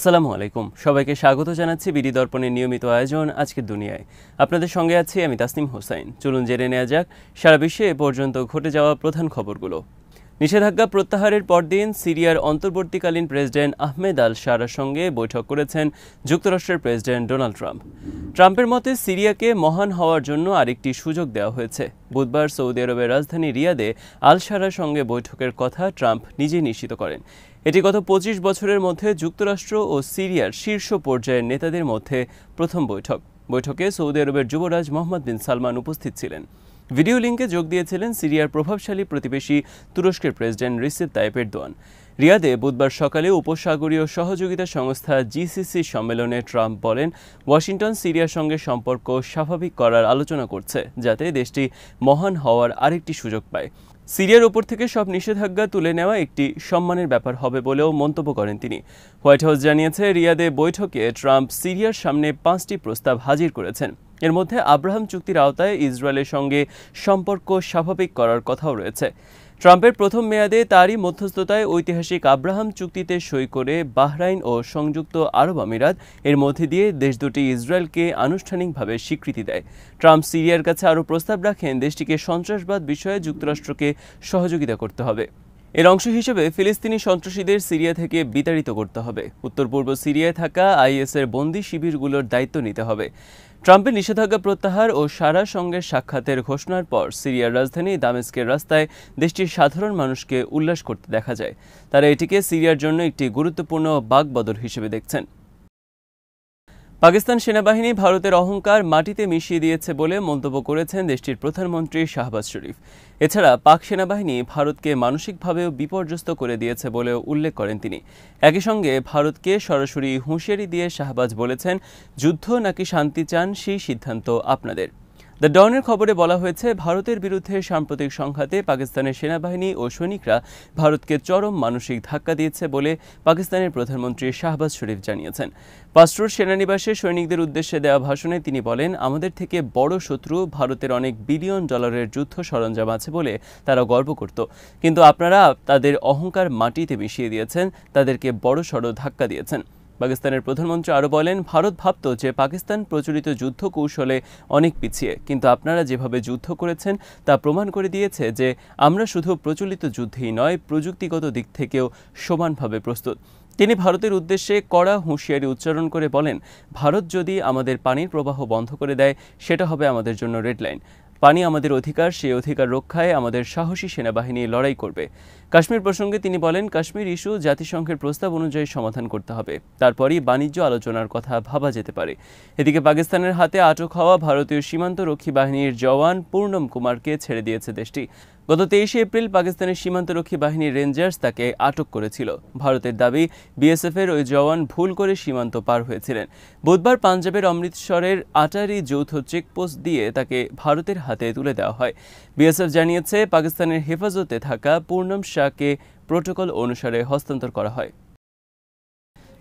আসসালামু আলাইকুম, সবাইকে স্বাগত জানাচ্ছি বিডি দর্পণের নিয়মিত আয়োজন আজকের দুনিয়ায়। আপনাদের সঙ্গে আছি আমি তাসনিম হোসাইন। চলুন জেনে নেওয়া যাক সারা বিশ্বে এ পর্যন্ত ঘটে যাওয়া প্রধান খবরগুলো। নিষেধাজ্ঞা প্রত্যাহারের পরদিন সিরিয়ার অন্তর্বর্তীকালীন প্রেসিডেন্ট আহমেদ আল শারার সঙ্গে বৈঠক করেছেন যুক্তরাষ্ট্রের প্রেসিডেন্ট ডোনাল্ড ট্রাম্প। ট্রাম্পের মতে সিরিয়াকে মহান হওয়ার জন্য আরেকটি সুযোগ দেওয়া হয়েছে। বুধবার সৌদি আরবের রাজধানী রিয়াদে আল শারার সঙ্গে বৈঠকের কথা ট্রাম্প নিজেই নিশ্চিত করেন। এটি গত ২৫ বছরের মধ্যে যুক্তরাষ্ট্র ও সিরিয়ার শীর্ষ পর্যায়ের নেতাদের মধ্যে প্রথম বৈঠকে সৌদি আরবের যুবরাজ মোহাম্মদ বিন সালমান উপস্থিত ছিলেন। ভিডিও লিঙ্কে যোগ দিয়েছিলেন সিরিয়ার প্রভাবশালী প্রতিবেশী তুরস্কের প্রেসিডেন্ট রিসেপ তাইপ এরদোয়ান। রিয়াদে বুধবার সকালে উপসাগরীয় সহযোগিতা সংস্থা জিসিসি সম্মেলনে ট্রাম্প বলেন, ওয়াশিংটন সিরিয়ার সঙ্গে সম্পর্ক স্বাভাবিক করার আলোচনা করছে, যাতে দেশটি মহান হওয়ার আরেকটি সুযোগ পায়। সিরিয়ার ওপর থেকে সব নিষেধাজ্ঞা তুলে নেওয়া একটি সম্মানের ব্যাপার হবে বলেও মন্তব্য করেন তিনি। হোয়াইট হাউস জানিয়েছে, রিয়াদে বৈঠকে ট্রাম্প সিরিয়ার সামনে ৫টি প্রস্তাব হাজির করেছেন। এর মধ্যে আব্রাহাম চুক্তির আওতায় ইসরায়েলের সঙ্গে সম্পর্ক স্বাভাবিক করার কথাও রয়েছে। ট্রাম্পের প্রথম মেয়াদে তারই মধ্যস্থতায় ঐতিহাসিক আব্রাহাম চুক্তিতে সই করে বাহরাইন ও সংযুক্ত আরব আমিরাত এর মধ্যে দিয়ে দেশ দুটি ইসরায়েলকে আনুষ্ঠানিকভাবে স্বীকৃতি দেয়। ট্রাম্প সিরিয়ার কাছে আরও প্রস্তাব রাখেন, দেশটিকে সন্ত্রাসবাদ বিষয়ে যুক্তরাষ্ট্রকে সহযোগিতা করতে হবে। এর অংশ হিসেবে ফিলিস্তিনি সন্ত্রাসীদের সিরিয়া থেকে বিতাড়িত করতে হবে। উত্তর পূর্ব সিরিয়ায় থাকা আইএসের বন্দী শিবিরগুলোর দায়িত্ব নিতে হবে। ট্রাম্পের নিষেধাজ্ঞা প্রত্যাহার ও শারার সঙ্গে সাক্ষাতের ঘোষণার পর সিরিয়ার রাজধানী দামেস্কের রাস্তায় দেশটির সাধারণ মানুষকে উল্লাস করতে দেখা যায়। তারা এটিকে সিরিয়ার জন্য একটি গুরুত্বপূর্ণ বাগবদল হিসেবে দেখছেন। পাকিস্তান সেনাবাহিনী ভারতের অহংকার মাটিতে মিশিয়ে দিয়েছে বলে মন্তব্য করেছেন দেশটির প্রধানমন্ত্রী শাহবাজ শরীফ। এছাড়া পাক সেনাবাহিনী ভারতকে মানসিকভাবেও বিপর্যস্ত করে দিয়েছে বলেও উল্লেখ করেন তিনি। একই সঙ্গে ভারতকে সরাসরি হুঁশিয়ারি দিয়ে শাহবাজ বলেছেন, যুদ্ধ নাকি শান্তি চান সেই সিদ্ধান্ত আপনাদের। দ্য ডনের খবরে বলা হয়েছে, ভারতের বিরুদ্ধে সাম্প্রতিক সংঘাতে পাকিস্তানের সেনাবাহিনী ও সৈনিকরা ভারতকে চরম মানসিক ধাক্কা দিয়েছে বলে পাকিস্তানের প্রধানমন্ত্রী শাহবাজ শরীফ জানিয়েছেন। পাস্টোর সেনানিবাসে সৈনিকদের উদ্দেশ্যে দেওয়া ভাষণে তিনি বলেন, আমাদের থেকে বড় শত্রু ভারতের অনেক বিলিয়ন ডলারের যুদ্ধ সরঞ্জাম আছে বলে তারা গর্ব করত, কিন্তু আপনারা তাদের অহংকার মাটিতে মিশিয়ে দিয়েছেন, তাদেরকে বড়সড় ধাক্কা দিয়েছেন। পাকিস্তানের প্রধানমন্ত্রী আরও বলেন, ভারত ভাবত যে পাকিস্তান প্রচলিত যুদ্ধ কৌশলে অনেক পিছিয়ে, কিন্তু আপনারা যেভাবে যুদ্ধ করেছেন তা প্রমাণ করে দিয়েছে যে আমরা শুধু প্রচলিত যুদ্ধেই নয়, প্রযুক্তিগত দিক থেকেও সমানভাবে প্রস্তুত। তিনি ভারতের উদ্দেশ্যে কড়া হুঁশিয়ারি উচ্চারণ করে বলেন, ভারত যদি আমাদের পানির প্রবাহ বন্ধ করে দেয় সেটা হবে আমাদের জন্য রেড লাইন। পানি আমাদের অধিকার, সেই অধিকার রক্ষায় আমাদের সাহসী সেনাবাহিনী লড়াই করবে। কাশ্মীর প্রসঙ্গে তিনি বলেন, কাশ্মীর ইস্যু জাতিসংঘের প্রস্তাব অনুযায়ী সমাধান করতে হবে, তারপরই বাণিজ্য আলোচনার কথা ভাবা যেতে পারে। এদিকে পাকিস্তানের হাতে আটক হওয়া ভারতীয় সীমান্তরক্ষী বাহিনীর জওয়ান পূর্ণম কুমারকে ছেড়ে দিয়েছে দেশটি। গত ২৩ এপ্রিল পাকিস্তানের সীমান্তরক্ষী বাহিনীর রেঞ্জার্স তাকে আটক করেছিল। ভারতের দাবি, বিএসএফের ওই জওয়ান ভুল করে সীমান্ত পার হয়েছিলেন। বুধবার পাঞ্জাবের অমৃতসরের আটারি যৌথ চেকপোস্ট দিয়ে তাকে ভারতের হাতে তুলে দেওয়া হয়। বিএসএফ জানিয়েছে, পাকিস্তানের হেফাজতে থাকা পূর্ণম শাহকে প্রোটোকল অনুসারে হস্তান্তর করা হয়।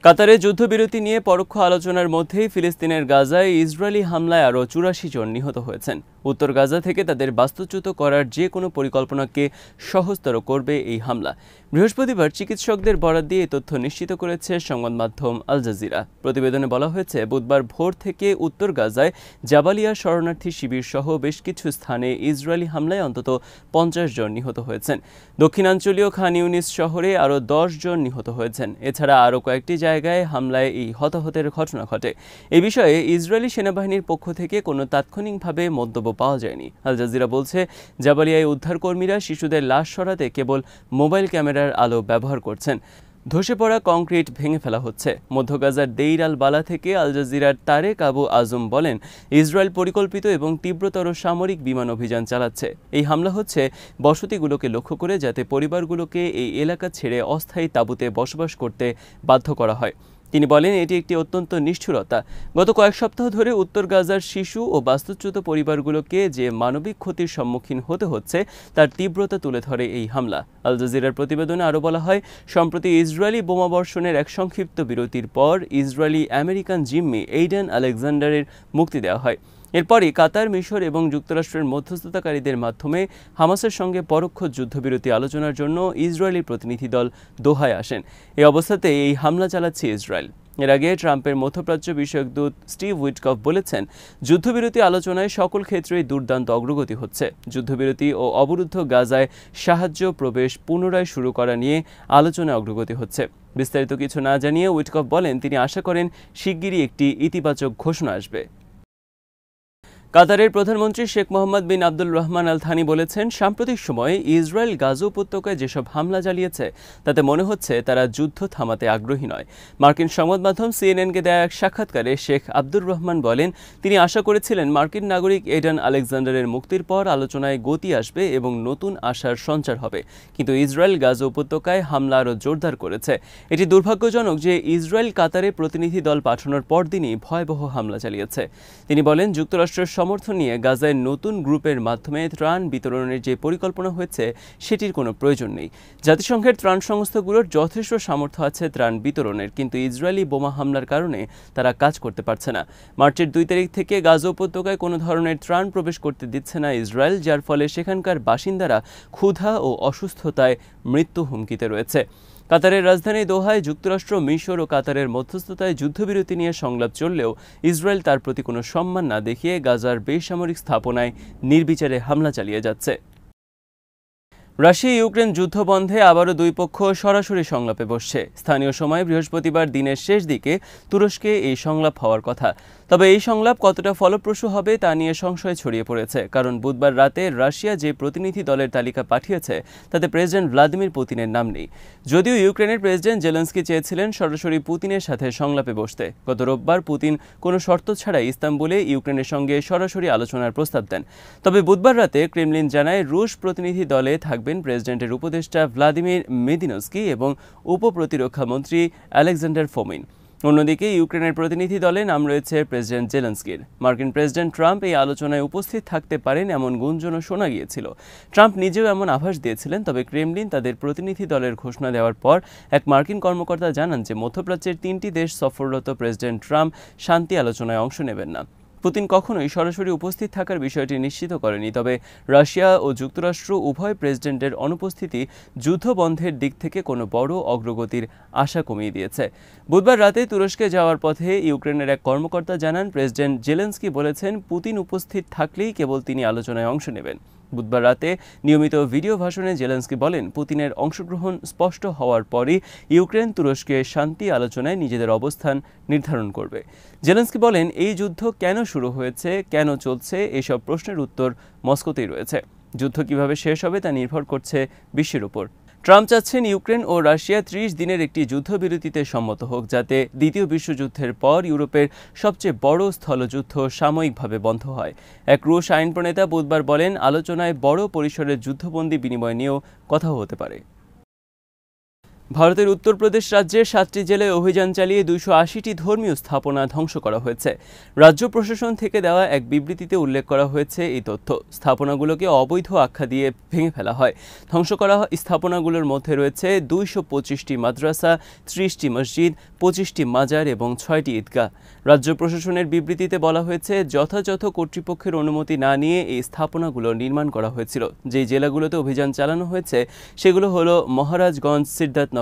কাতারে যুদ্ধবিরতি নিয়ে পরোক্ষ আলোচনার মধ্যেই ফিলিস্তিনের গাজায় ইসরায়েলি হামলায় আরও ৮৪ জন নিহত হয়েছেন। উত্তর গাজা থেকে তাদের বাস্তুচ্যুত করার যে কোনো পরিকল্পনাকে সহজতর করবে এই হামলা। বৃহস্পতিবার চিকিৎসকদের বরাত দিয়ে এই তথ্য নিশ্চিত করেছে সংবাদ মাধ্যম আল জাজিরা। প্রতিবেদনে বলা হয়েছে, বুধবার ভোর থেকে উত্তর গাজায় জাবালিয়া শরণার্থী শিবির সহ বেশ কিছু স্থানে ইসরায়েলি হামলায় অন্তত ৫০ জন নিহত হয়েছেন। দক্ষিণাঞ্চলীয় খান ইউনিস শহরে আরও ১০ জন নিহত হয়েছেন। এছাড়া আরও কয়েকটি জায়গায় হামলায় এই হতাহতের ঘটনা ঘটে। এ বিষয়ে ইসরায়েলি সেনাবাহিনীর পক্ষ থেকে কোনো তাৎক্ষণিকভাবে মন্তব্য পাওয়া যায়নি। আল জাজিরা বলছে, জাবালিয়ায় উদ্ধারকর্মীরা শিশুদের লাশ সরাতে কেবল মোবাইল ক্যামেরার আলো ব্যবহার করছেন। ধসে পড়া কংক্রিট ভেঙে ফেলা হচ্ছে। মধ্য গাজার দেইর আল বালা থেকে আল জাজিরার তারেক আবু আজম বলেন, ইসরায়েল পরিকল্পিত এবং তীব্রতর সামরিক বিমান অভিযান চালাচ্ছে। এই হামলা হচ্ছে বসতিগুলোকে লক্ষ্য করে, যাতে পরিবারগুলোকে এই এলাকা ছেড়ে অস্থায়ী তাঁবুতে বসবাস করতে বাধ্য করা হয়। তিনি বলেন, এটি একটি অত্যন্ত নিষ্ঠুরতা। গত কয়েক সপ্তাহ ধরে উত্তর গাজার শিশু ও বাস্তুচ্যুত পরিবারগুলোকে যে মানবিক ক্ষতির সম্মুখীন হতে হচ্ছে তার তীব্রতা তুলে ধরে এই হামলা। আল জাজিরার প্রতিবেদনে আরও বলা হয়, সম্প্রতি ইসরায়েলি বোমাবর্ষণের এক সংক্ষিপ্ত বিরতির পর ইসরায়েলি আমেরিকান জিম্মি এইডেন আলেকজান্ডারের মুক্তি দেওয়া হয়। এরপরই কাতার, মিশর এবং যুক্তরাষ্ট্রের মধ্যস্থতাকারীদের মাধ্যমে হামাসের সঙ্গে পরোক্ষ যুদ্ধবিরতি আলোচনার জন্য ইসরায়েলি প্রতিনিধি দল দোহায় আসেন। এই অবস্থাতে এই হামলা চালাচ্ছে ইসরায়েল। এর আগে ট্রাম্পের মধ্যপ্রাচ্য বিষয়ক দূত স্টিভ উইটকফ বলেছেন, যুদ্ধবিরতি আলোচনায় সকল ক্ষেত্রেই দুর্দান্ত অগ্রগতি হচ্ছে। যুদ্ধবিরতি ও অবরুদ্ধ গাজায় সাহায্য প্রবেশ পুনরায় শুরু করা নিয়ে আলোচনায় অগ্রগতি হচ্ছে। বিস্তারিত কিছু না জানিয়ে উইটকফ বলেন, তিনি আশা করেন শিগগিরই একটি ইতিবাচক ঘোষণা আসবে। কাতারের প্রধানমন্ত্রী শেখ মোহাম্মদ বিন আব্দুল রহমান আল থানি বলেছেন, সাম্প্রতিক সময়ে ইসরায়েল গাজা উপত্যকায় যেসব হামলা চালিয়েছে তাতে মনে হচ্ছে তারা যুদ্ধ থামাতে আগ্রহী নয়। মার্কিন সংবাদ মাধ্যম সিএনএনকে দেয়া এক সাক্ষাৎকারে শেখ আব্দুর রহমান বলেন, তিনি আশা করেছিলেন মার্কিন নাগরিক এডান আলেকজান্ডারের মুক্তির পর আলোচনায় গতি আসবে এবং নতুন আশার সঞ্চার হবে। কিন্তু ইসরায়েল গাজা উপত্যকায় হামলা আরও জোরদার করেছে। এটি দুর্ভাগ্যজনক যে ইসরায়েল কাতারে প্রতিনিধি দল পাঠানোর পরদিনই ভয়াবহ হামলা চালিয়েছে। তিনি বলেন, যুক্তরাষ্ট্রের সমর্থন নিয়ে গাজায় নতুন গ্রুপের মাধ্যমে ত্রাণ বিতরণের যে পরিকল্পনা হয়েছে সেটির কোনো প্রয়োজন নেই। জাতিসংঘের ত্রাণ সংস্থাগুলোর যথেষ্ট সামর্থ্য আছে ত্রাণ বিতরণের, কিন্তু ইসরায়েলি বোমা হামলার কারণে তারা কাজ করতে পারছে না। মার্চের 2 তারিখ থেকে গাজা উপত্যকায় কোনো ধরনের ত্রাণ প্রবেশ করতে দিচ্ছে না ইসরায়েল, যার ফলে সেখানকার বাসিন্দারা ক্ষুধা ও অসুস্থতায় মৃত্যু হুমকিতে রয়েছে। কাতারের রাজধানী দোহায় যুক্তরাষ্ট্র, মিশর ও কাতারের মধ্যস্থতায় যুদ্ধবিরতি নিয়ে সংলাপ চললেও ইসরায়েল তার প্রতি কোনো সম্মান না দেখিয়ে গাজার বেসামরিক স্থাপনায় নির্বিচারে হামলা চালিয়ে যাচ্ছে। রাশিয়া ইউক্রেন যুদ্ধ বন্ধে আবারও দুই পক্ষ সরাসরি সংলাপে বসছে। স্থানীয় সময় বৃহস্পতিবার দিনের শেষ দিকে তুরস্কে এই সংলাপ হওয়ার কথা। তবে এই সংলাপ কতটা ফলপ্রসূ হবে তা নিয়ে সংশয় ছড়িয়ে পড়েছে, কারণ বুধবার রাতে রাশিয়া যে প্রতিনিধি দলের তালিকা পাঠিয়েছে তাতে প্রেসিডেন্ট ভ্লাদিমির পুতিনের নাম নেই। যদিও ইউক্রেনের প্রেসিডেন্ট জেলেনস্কি চেয়েছিলেন সরাসরি পুতিনের সাথে সংলাপে বসতে। গত রোববার পুতিন কোনো শর্ত ছাড়াই ইস্তাম্বুলে ইউক্রেনের সঙ্গে সরাসরি আলোচনার প্রস্তাব দেন। তবে বুধবার রাতে ক্রেমলিন জানায়, রুশ প্রতিনিধি দলে থাকবেন প্রেসিডেন্টের উপদেষ্টা ভ্লাদিমির মেদিনস্কি এবং উপপ্রতিরক্ষা মন্ত্রী আলেকজান্ডার ফোমিন। অন্যদিকে ইউক্রেনের প্রতিনিধি দলে নাম রয়েছে প্রেসিডেন্ট জেলেনস্কির। মার্কিন প্রেসিডেন্ট ট্রাম্প এই আলোচনায় উপস্থিত থাকতে পারেন এমন গুঞ্জনও শোনা গিয়েছিল। ট্রাম্প নিজেও এমন আভাস দিয়েছিলেন, তবে ক্রেমলিন তাদের প্রতিনিধি দলের ঘোষণা দেওয়ার পর এক মার্কিন কর্মকর্তা জানান যে মধ্যপ্রাচ্যের 3টি দেশ সফররত প্রেসিডেন্ট ট্রাম্প শান্তি আলোচনায় অংশ নেবেন না। পুতিন কখনোই সরাসরি উপস্থিত থাকার বিষয়টি নিশ্চিত করেনি, তবে রাশিয়া ও যুক্তরাষ্ট্র উভয় প্রেসিডেন্টের অনুপস্থিতি যুদ্ধ বন্ধের দিক থেকে কোনো বড় অগ্রগতির আশা কমিয়ে দিয়েছে। বুধবার রাতে তুরস্কে যাওয়ার পথে ইউক্রেনের এক কর্মকর্তা জানান, প্রেসিডেন্ট জেলেনস্কি বলেছেন পুতিন উপস্থিত থাকলেই কেবল তিনি আলোচনায় অংশ নেবেন। বুধবার রাতে নিয়মিত ভিডিও ভাষণে জেলেনস্কি বলেন, পুতিনের অংশগ্রহণ স্পষ্ট হওয়ার পরই ইউক্রেন তুরস্কে শান্তি আলোচনায় নিজেদের অবস্থান নির্ধারণ করবে। জেলেনস্কি বলেন, এই যুদ্ধ কেন শুরু হয়েছে, কেন চলছে, এসব প্রশ্নের উত্তর মস্কোতেই রয়েছে। যুদ্ধ কিভাবে শেষ হবে তা নির্ভর করছে বিশ্বের উপর। ট্রাম্প চাচ্ছেন ইউক্রেন ও রাশিয়া 30 দিনের একটি যুদ্ধবিরতিতে সম্মত হোক, যাতে দ্বিতীয় বিশ্বযুদ্ধের পর ইউরোপের সবচেয়ে বড় স্থলযুদ্ধ সাময়িকভাবে বন্ধ হয়। এক রুশ আইন প্রণেতা বুধবার বলেন, আলোচনায় বড় পরিসরের যুদ্ধবন্দী বিনিময় নিয়েও কথা হতে পারে। ভারতের উত্তরপ্রদেশ রাজ্যের 7টি জেলায় অভিযান চালিয়ে 280টি ধর্মীয় স্থাপনা ধ্বংস করা হয়েছে। রাজ্য প্রশাসন থেকে দেওয়া এক বিবৃতিতে উল্লেখ করা হয়েছে এই তথ্য। স্থাপনাগুলোকে অবৈধ আখ্যা দিয়ে ভেঙে ফেলা হয়। ধ্বংস করা স্থাপনাগুলোর মধ্যে রয়েছে 225টি মাদ্রাসা, 30টি মসজিদ, 25টি মাজার এবং 6টি ঈদগাহ। রাজ্য প্রশাসনের বিবৃতিতে বলা হয়েছে, যথাযথ কর্তৃপক্ষের অনুমতি না নিয়ে এই স্থাপনাগুলো নির্মাণ করা হয়েছিল। যেই জেলাগুলোতে অভিযান চালানো হয়েছে সেগুলো হলো মহারাজগঞ্জ, সিদ্ধার্থনগর,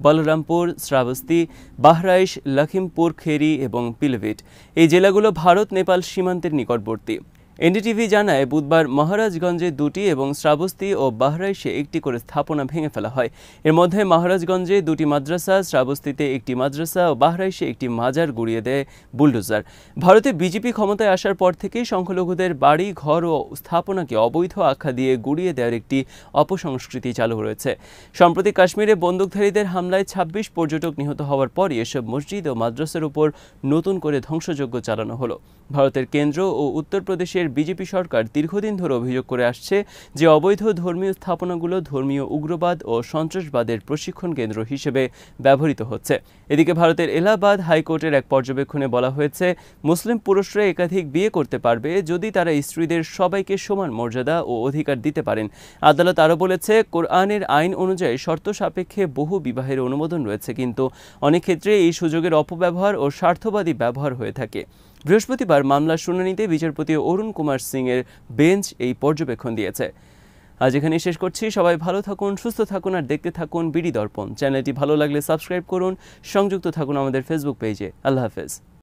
বলরামপুর, শ্রাবস্তি, বাহরাইশ, লখিমপুর খেরি এবং পিলভিট। এই জেলাগুলো ভারত নেপাল সীমান্তের নিকটবর্তী। এনডিটিভি জানায়, বুধবার মহারাজগঞ্জে 2টি এবং শ্রাবস্তি ও বাহরাইশে 1টি করে স্থাপনা ভেঙে ফেলা হয়। এর মধ্যে মহারাজগঞ্জে 2টি মাদ্রাসা, শ্রাবস্তিতে 1টি মাদ্রাসা ও বাহরাইশে 1টি মাজার গুড়িয়ে দেয় বুলডোজার। ভারতে বিজেপি ক্ষমতায় আসার পর থেকেই সংখ্যালঘুদের বাড়ি, ঘর ও স্থাপনাকে অবৈধ আখ্যা দিয়ে গুড়িয়ে দেওয়ার একটি অপসংস্কৃতি চালু রয়েছে। সম্প্রতি কাশ্মীরে বন্দুকধারীদের হামলায় 26 পর্যটক নিহত হওয়ার পরই এসব মসজিদ ও মাদ্রাসার উপর নতুন করে ধ্বংসযজ্ঞ চালানো হলো। ভারতের কেন্দ্র ও উত্তরপ্রদেশের বিজেপি সরকার দীর্ঘদিন ধরে অভিযোগ করে আসছে যে অবৈধ ধর্মীয় স্থাপনাগুলো ধর্মীয় উগ্রবাদ ও সন্ত্রাসবাদের প্রশিক্ষণ কেন্দ্র হিসেবে ব্যবহৃত হচ্ছে। এদিকে ভারতের এলাহাবাদ হাইকোর্টের এক পর্যবেক্ষণে বলা হয়েছে, মুসলিম পুরুষরা একাধিক বিয়ে করতে পারবে যদি তারা স্ত্রীদের সবাইকে সমান মর্যাদা ও অধিকার দিতে পারেন। আদালত আরও বলেছে, কোরআনের আইন অনুযায়ী শর্ত সাপেক্ষে বহু বিবাহের অনুমোদন রয়েছে, কিন্তু অনেক ক্ষেত্রে এই সুযোগের অপব্যবহার ও স্বার্থবাদী ব্যবহার হয়ে থাকে। বৃহস্পতিবার মামলার শুনানিতে বিচারপতি অরুণ কুমার সিং এর বেঞ্চ এই পর্যবেক্ষণ দিয়েছে। আজ এখানেই শেষ করছি। সবাই ভালো থাকুন, সুস্থ থাকুন আর দেখতে থাকুন বিডি দর্পণ। চ্যানেলটি ভালো লাগলে সাবস্ক্রাইব করুন, সংযুক্ত থাকুন আমাদের ফেসবুক পেজে। আল্লাহ হাফেজ।